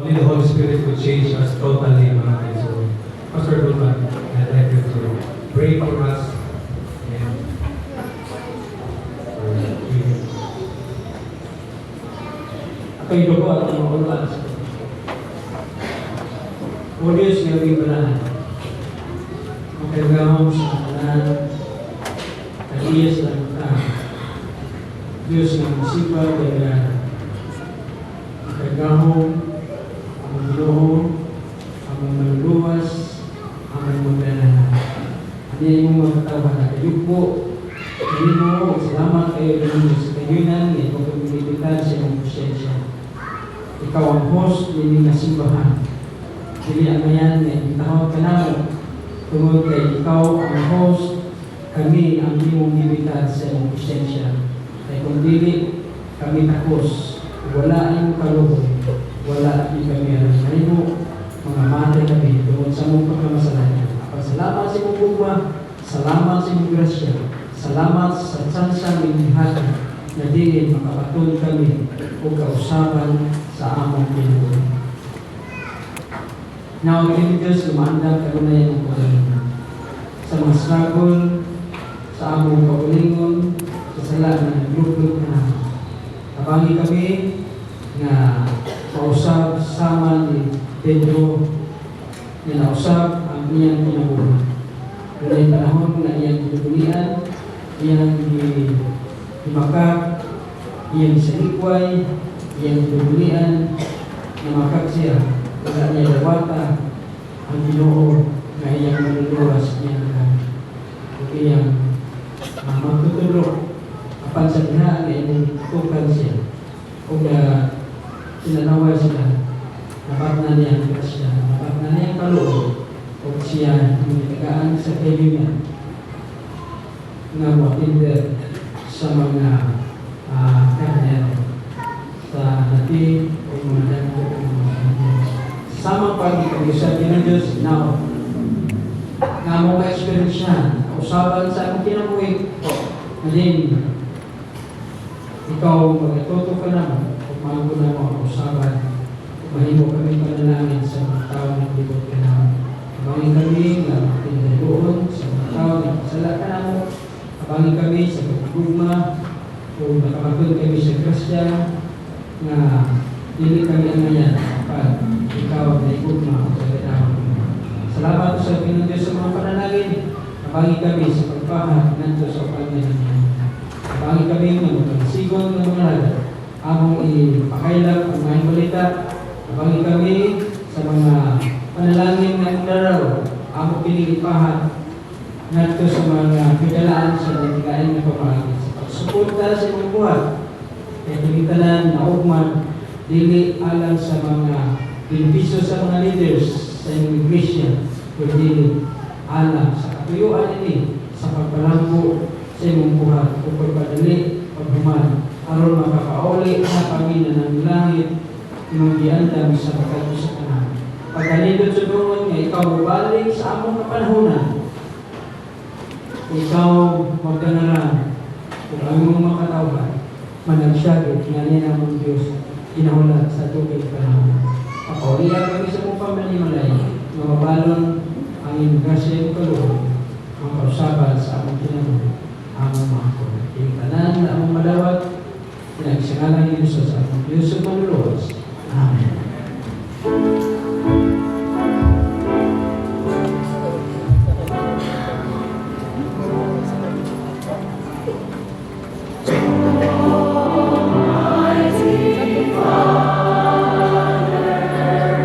only the Holy Spirit could change us totally, mga kaibigan. Pastor Dulman, I'd like you to pray for us. And Ako'y dugo at mga ulas. O Diyos nga bibanahan, makagahong sa kanan, kagiyas lang ka. Diyos nga musipa, kaya makagahong, ang Ginoo, ang maluluwas, ang magdanahan. Hindi mo magkatawa na kayo po. Hindi mo, salamat kayo din sa kayunan, ito kong binibitan sa iyong presensya. Ikaw ang host, hindi nga simbahan. Dili ang mayan, itahawag ka namin. Tungod kay ikaw ang host, kami ang iyong binibitan sa iyong presensya. Kaya kung dili, kami takos. Wala ang kaluhoy. Wala ang kami ang mo. Mga mate kami, tungod sa mong pagkamasalanan. Salamat sa iyong bugma, salamat sa iyong grasya, salamat sa tsansang inihatan na dili makapatul kami o kausapan sa among Panginoon. Now, King Diyos, lumandang kagunayan ng pagkalingon. Sa mga struggle, sa among pagkalingon, sa sala na naglublog na namin. Tabangi kami na mausap sama ni Pedro na nausap ang iyang pinabuhan. Kulay panahon na iyang pinubulian, iyang himakap, iyang salikway, iyang pinubulian, namakap siya. Wala niya dawata ang Ginoo na iyang maluluwas niya na iyang magtutulog. Apan sa diha na iyang tukan siya. O na sinanawa sila, nabat na niya ang grasya, nabat na niya ang kaloob. O siya nagtagaan sa kaibigan na makinder sa mga karnero sa natin o mga dagko o mga Diyos. Sama pa kami sa Diyos now nga mo ka-experience yan usapan sa akong kinabuhi alin ikaw magatuto ka naman kung ko na mo usapan mahimo kami panalangin sa mga tao na libot ka naman abangin kami na pinagdoon sa mga tao na pasala ka na mo abangin kami sa pagkugma kung nakapagod kami sa grasya na dili kami ang ngayon kapag ikaw na ikugma o sa ganawa. Salamat sa Panginoon Diyos sa mga panalangin. Abangin kami sa pagpahag ng Diyos sa Panginoon. Abangin kami na magpagsigon ng mga lagat. Among ipakailap ang mga balita. Abangin kami sa mga panalangin ng daraw. Among pinilipahag nato sa mga pidalaan sa nagkain na pamahagin. Sa pagsuporta sa mga buhat. Kaya pinitalan na ugman dili alang sa mga benepisyo sa mga leaders sa immigration kundi alang sa katuyuan ini sa pagpalambo sa imong buhat o pagpadali paghuman aron makapauli ang Panginoon ng langit imong giandam sa pagkadto sa kanan pagkalindot sa tungod nga ikaw mubalik sa among kapanahonan ikaw magdanaran kung among makatawhan managsyagit nga niya namang Diyos inahulat sa tubig panahon. Papauliya kami sa mong pamalimalay na mabalon ang imigrasya ng kaloob